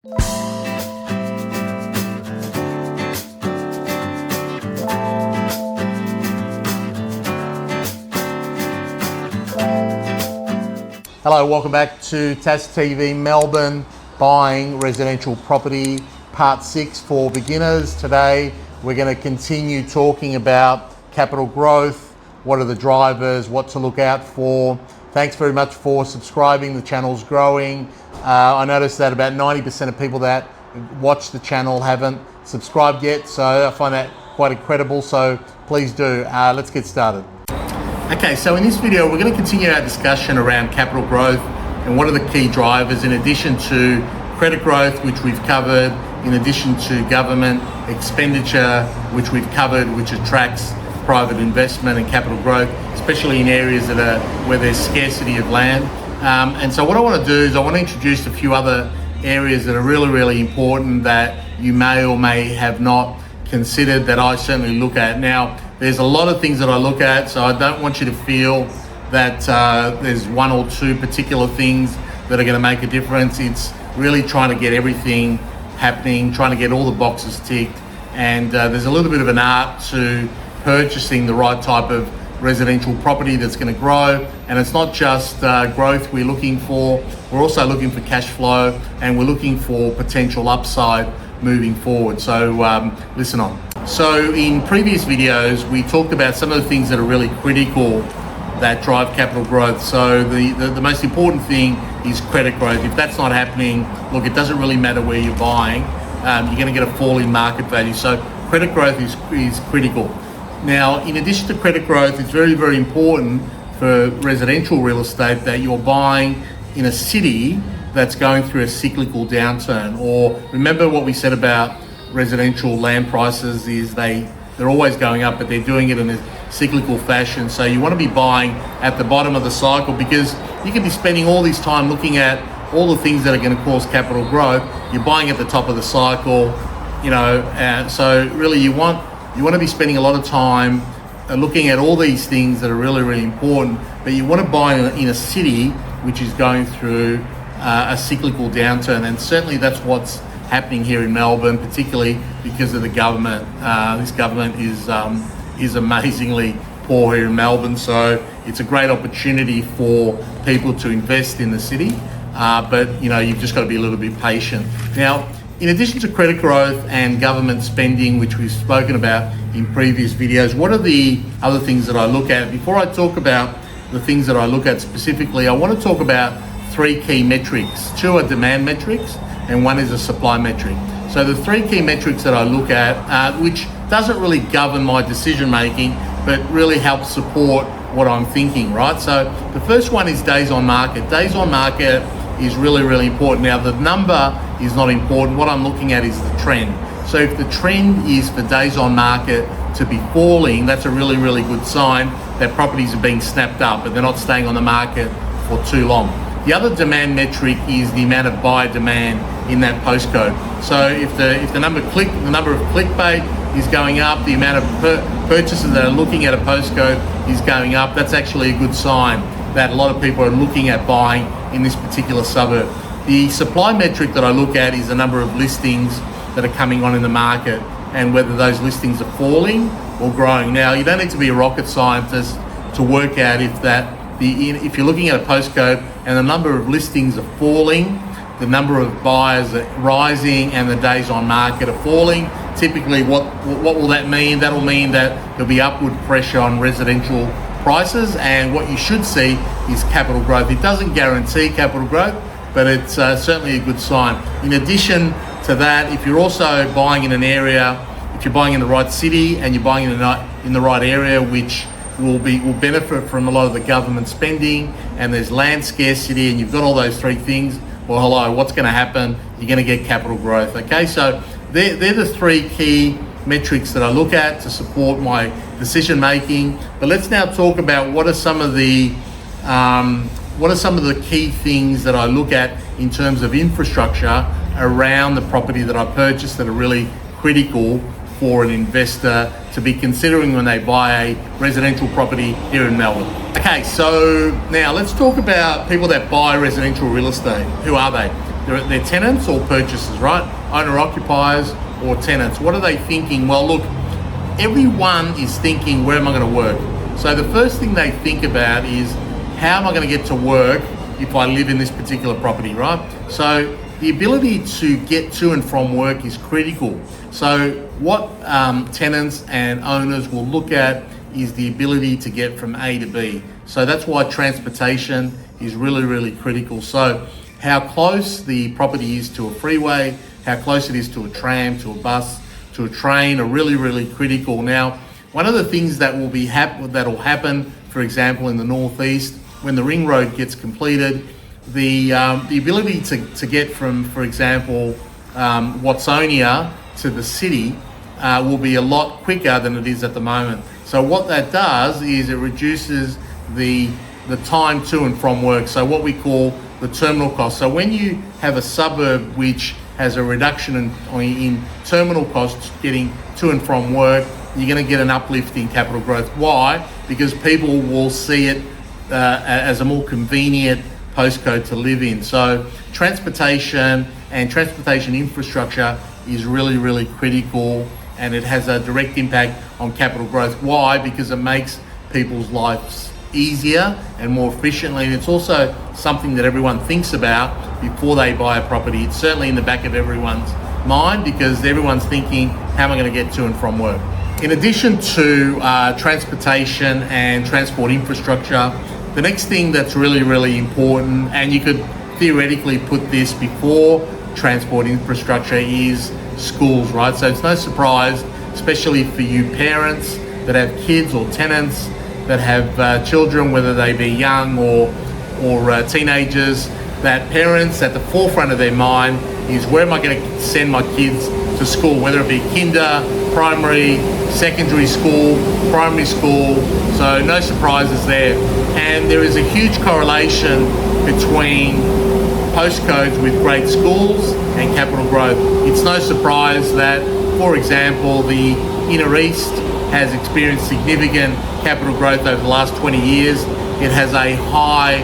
Hello, welcome back to Tass TV Melbourne, buying residential property, part 6 for beginners. Today, we're going to continue talking about capital growth, what are the drivers, what to look out for. Thanks very much for subscribing, the channel's growing. I noticed that about 90% of people that watch the channel haven't subscribed yet, so I find that quite incredible, so please do. Let's get started. Okay, so in this video, we're going to continue our discussion around capital growth and what are the key drivers in addition to credit growth, which we've covered, in addition to government expenditure, which we've covered, which attracts private investment and capital growth, especially in areas that are where there's scarcity of land. And so what I want to do is I want to introduce a few other areas that are really important that you may or may have not considered, that I certainly look at. Now, there's a lot of things that I look at, so I don't want you to feel that there's one or two particular things that are going to make a difference. It's really trying to get everything happening, trying to get all the boxes ticked, and there's a little bit of an art to purchasing the right type of residential property that's going to grow. And it's not just growth we're looking for, we're also looking for cash flow, and we're looking for potential upside moving forward. So listen on. So in previous videos, we talked about some of the things that are really critical that drive capital growth. So the most important thing is credit growth. If that's not happening, look, it doesn't really matter where you're buying, you're going to get a fall in market value. So credit growth is critical. Now, in addition to credit growth, it's very important for residential real estate that you're buying in a city that's going through a cyclical downturn. Or remember what we said about residential land prices is they're always going up, but they're doing it in a cyclical fashion. So you want to be buying at the bottom of the cycle, because you can be spending all this time looking at all the things that are going to cause capital growth. You're buying at the top of the cycle, so really you want to be spending a lot of time looking at all these things that are really important, but you want to buy in a city which is going through a cyclical downturn. And certainly that's what's happening here in Melbourne, particularly because of the government. This government is amazingly poor here in Melbourne, so it's a great opportunity for people to invest in the city, but you've just got to be a little bit patient. Now, in addition to credit growth and government spending, which we've spoken about in previous videos, what are the other things that I look at? Before I talk about the things that I look at specifically, I want to talk about 3 key metrics. 2 are demand metrics and 1 is a supply metric. So the 3 key metrics that I look at, which doesn't really govern my decision making, but really helps support what I'm thinking, right? So the first one is days on market. Days on market is really important. Now, the number is not important. What I'm looking at is the trend. So if the trend is for days on market to be falling, that's a really good sign that properties are being snapped up, but they're not staying on the market for too long. The other demand metric is the amount of buyer demand in that postcode. So if the number of clickbait is going up, the amount of purchasers that are looking at a postcode is going up, that's actually a good sign that a lot of people are looking at buying in this particular suburb. The supply metric that I look at is the number of listings that are coming on in the market and whether those listings are falling or growing. Now, you don't need to be a rocket scientist to work out if you're looking at a postcode and the number of listings are falling, the number of buyers are rising, and the days on market are falling. Typically, what will that mean? That'll mean that there'll be upward pressure on residential prices, and what you should see is capital growth. It doesn't guarantee capital growth, but it's certainly a good sign. In addition to that, if you're also buying in an area, if you're buying in the right city and you're buying in the right area, which will benefit from a lot of the government spending, and there's land scarcity, and you've got all those 3 things, well, hello, what's going to happen? You're going to get capital growth. Okay, so they're the 3 key metrics that I look at to support my decision making. But let's now talk about what are some of the key things that I look at in terms of infrastructure around the property that I purchase that are really critical for an investor to be considering when they buy a residential property here in Melbourne. Okay, so now let's talk about people that buy residential real estate. Who are they? they're tenants or purchasers, right? Owner occupiers or tenants. What are they thinking? Well, look, everyone is thinking, where am I going to work? So the first thing they think about is, how am I going to get to work if I live in this particular property, right? So the ability to get to and from work is critical. So what tenants and owners will look at is the ability to get from A to B. So that's why transportation is really, really critical. So how close the property is to a freeway, how close it is to a tram, to a bus, to a train are really, really critical. Now, one of the things that will that'll happen, for example, in the northeast, when the ring road gets completed, the ability to get from, for example, Watsonia to the city will be a lot quicker than it is at the moment. So what that does is it reduces the time to and from work. So what we call the terminal cost. So when you have a suburb which has a reduction in terminal costs getting to and from work, you're going to get an uplift in capital growth. Why? Because people will see it as a more convenient postcode to live in. So transportation and transportation infrastructure is really, really critical, and it has a direct impact on capital growth. Why? Because it makes people's lives easier and more efficiently, and it's also something that everyone thinks about before they buy a property. It's certainly in the back of everyone's mind because everyone's thinking, how am I going to get to and from work? In addition to transportation and transport infrastructure, the next thing that's really, really important, and you could theoretically put this before transport infrastructure, is schools, right? So it's no surprise, especially for you parents that have kids or tenants that have children, whether they be young or teenagers, that parents at the forefront of their mind is, where am I going to send my kids to school, whether it be kinder, primary, secondary school, primary school. So no surprises there. And there is a huge correlation between postcodes with great schools and capital growth. It's no surprise that, for example, the Inner East has experienced significant capital growth over the last 20 years. It has a high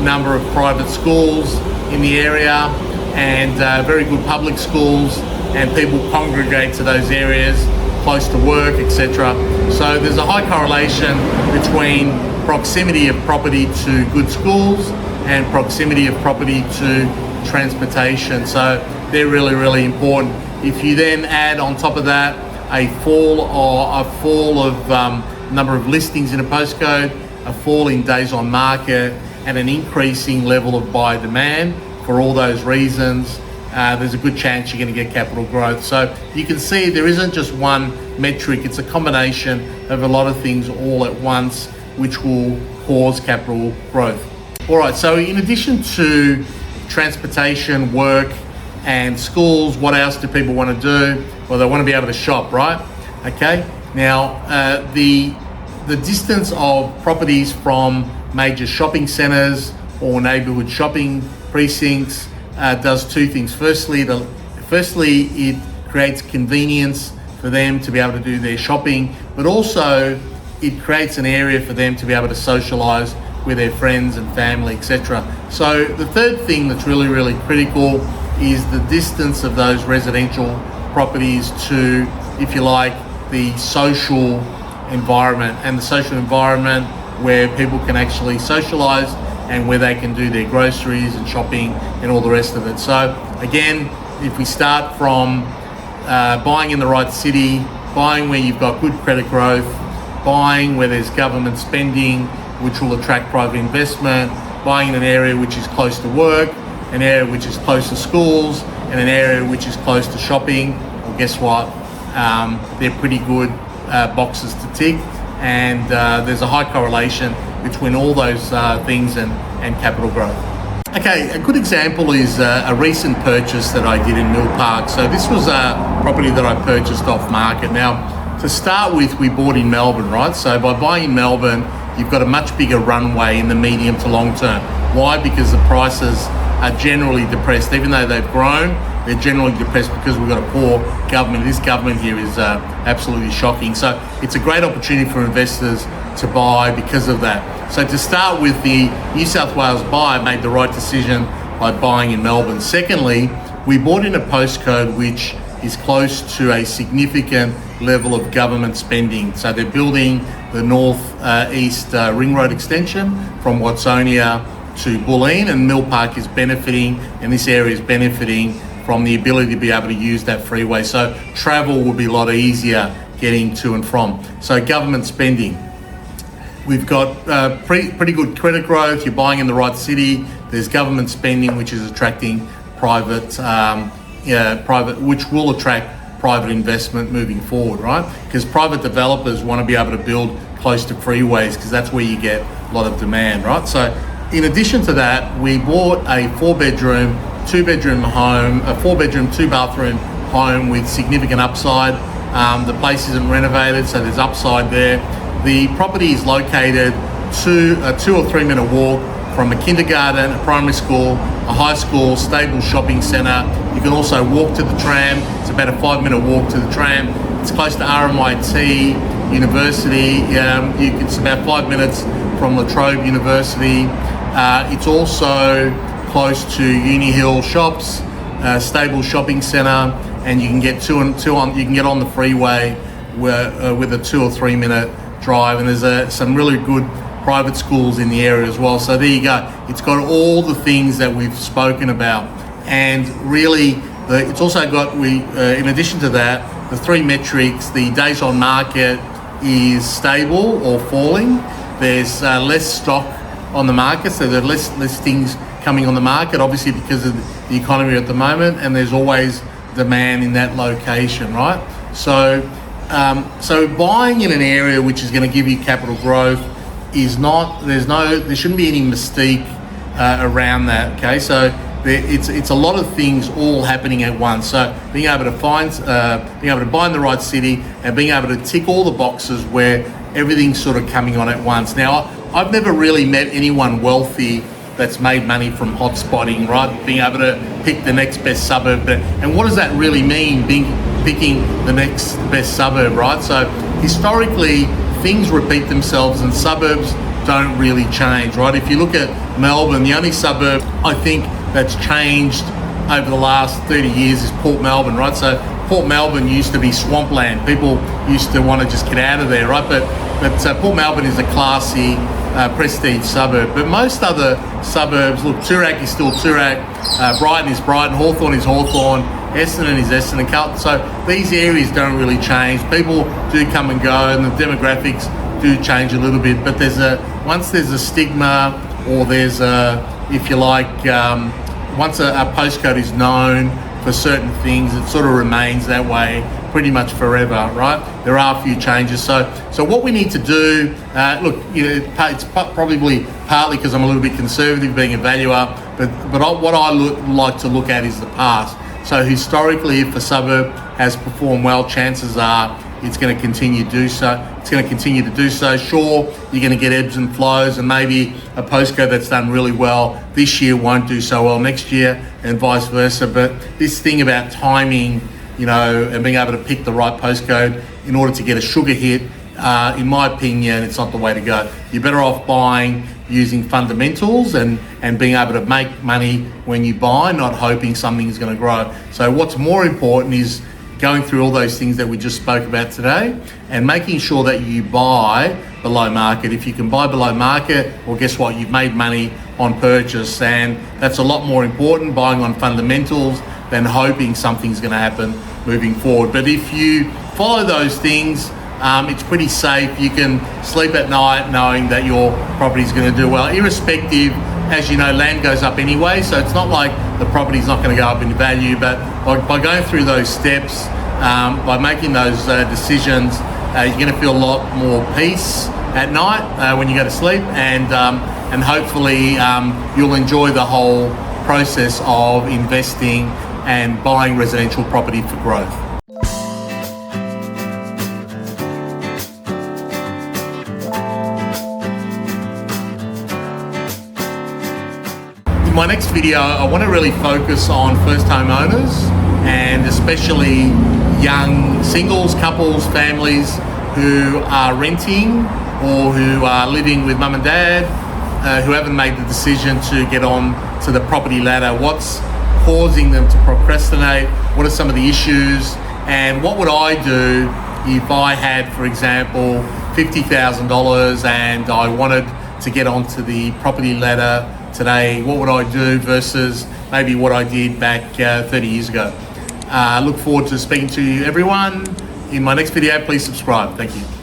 number of private schools in the area and very good public schools, and people congregate to those areas close to work, etc. So there's a high correlation between proximity of property to good schools and proximity of property to transportation. So they're really, really important. If you then add on top of that a fall of number of listings in a postcode, a fall in days on market, and an increasing level of buyer demand for all those reasons, there's a good chance you're going to get capital growth. So you can see there isn't just one metric, it's a combination of a lot of things all at once which will cause capital growth. All right, so in addition to transportation, work and schools, what else do people want to do? Well, they want to be able to shop, right? Okay, now the distance of properties from major shopping centres or neighbourhood shopping precincts does two things. Firstly, it creates convenience for them to be able to do their shopping, but also it creates an area for them to be able to socialise with their friends and family, etc. So the third thing that's really, really critical is the distance of those residential properties to, if you like, the social environment, and the social environment where people can actually socialise and where they can do their groceries and shopping and all the rest of it. So again, if we start from buying in the right city, buying where you've got good credit growth, buying where there's government spending which will attract private investment, buying in an area which is close to work, an area which is close to schools, and an area which is close to shopping, well, guess what? They're pretty good boxes to tick, and there's a high correlation between all those things and capital growth. Okay, a good example is a recent purchase that I did in Mill Park. So this was a property that I purchased off market. Now, to start with, we bought in Melbourne, right? So by buying in Melbourne, you've got a much bigger runway in the medium to long term. Why? Because the prices are generally depressed. Even though they've grown, they're generally depressed because we've got a poor government. This government here is absolutely shocking. So it's a great opportunity for investors to buy because of that. So to start with, the New South Wales buyer made the right decision by buying in Melbourne. Secondly, we bought in a postcode which is close to a significant level of government spending. So they're building the north-east ring road extension from Watsonia to Bulleen, and Mill Park is benefiting, and this area is benefiting from the ability to be able to use that freeway. So travel will be a lot easier getting to and from. So government spending. We've got pretty good credit growth. You're buying in the right city. There's government spending, which is attracting private, which will attract private investment moving forward, right? Because private developers want to be able to build close to freeways because that's where you get a lot of demand, right? So in addition to that, we bought a 4-bedroom, 2-bedroom home, a 4-bedroom, 2-bathroom home with significant upside. The place isn't renovated, so there's upside there. The property is located a 2 or 3 minute walk from a kindergarten, a primary school, a high school, stable shopping centre. You can also walk to the tram. It's about a 5-minute walk to the tram. It's close to RMIT University. It's about 5 minutes from La Trobe University. It's also close to Uni Hill Shops, stable shopping centre, and you can get you can get on the freeway with a 2 or 3 minute drive. And there's some really good private schools in the area as well. So there you go. It's got all the things that we've spoken about, and really, it's also got in addition to that, the 3 metrics. The days on market is stable or falling. There's less stock on the market, so there are less things coming on the market, obviously because of the economy at the moment, and there's always demand in that location, right? So buying in an area which is going to give you capital growth is not, there shouldn't be any mystique around that, okay? So it's a lot of things all happening at once. So being able to buy in the right city and being able to tick all the boxes where everything's sort of coming on at once. Now, I've never really met anyone wealthy that's made money from hotspotting, right? Being able to pick the next best suburb. And what does that really mean, picking the next best suburb, right? So historically, things repeat themselves and suburbs don't really change, right? If you look at Melbourne, the only suburb I think that's changed over the last 30 years is Port Melbourne, right? So Port Melbourne used to be swampland. People used to want to just get out of there, right? But Port Melbourne is a classy, prestige suburb. But most other suburbs, look, Toorak is still Toorak, Brighton is Brighton, Hawthorn is Hawthorn, Essendon is Essendon, Carlton. So these areas don't really change. People do come and go, and the demographics do change a little bit. But once there's a stigma, or there's if you like, once a postcode is known for certain things, it sort of remains that way pretty much forever, right? There are a few changes. So what we need to do, look, it's probably partly because I'm a little bit conservative being a valuer, but what I like to look at is the past. So historically, if a suburb has performed well, chances are it's going to continue to do so. It's going to continue to do so. Sure, you're going to get ebbs and flows, and maybe a postcode that's done really well this year won't do so well next year, and vice versa. But this thing about timing, and being able to pick the right postcode in order to get a sugar hit, in my opinion, it's not the way to go. You're better off buying using fundamentals and being able to make money when you buy, not hoping something is going to grow. So what's more important is going through all those things that we just spoke about today and making sure that you buy below market. If you can buy below market, well, guess what? You've made money on purchase, and that's a lot more important, buying on fundamentals, than hoping something's going to happen moving forward. But if you follow those things, it's pretty safe. You can sleep at night knowing that your property is going to do well, irrespective. As you know, land goes up anyway, so it's not like the property's not going to go up in value. But by going through those steps, by making those decisions, you're going to feel a lot more peace at night when you go to sleep, and hopefully you'll enjoy the whole process of investing and buying residential property for growth. In my next video, I want to really focus on first home owners, and especially young singles, couples, families who are renting or who are living with mum and dad, who haven't made the decision to get on to the property ladder. What's causing them to procrastinate? What are some of the issues? And what would I do if I had, for example, $50,000 and I wanted to get onto the property ladder today? What would I do versus maybe what I did back 30 years ago? Look forward to speaking to you, everyone. In my next video, please subscribe. Thank you.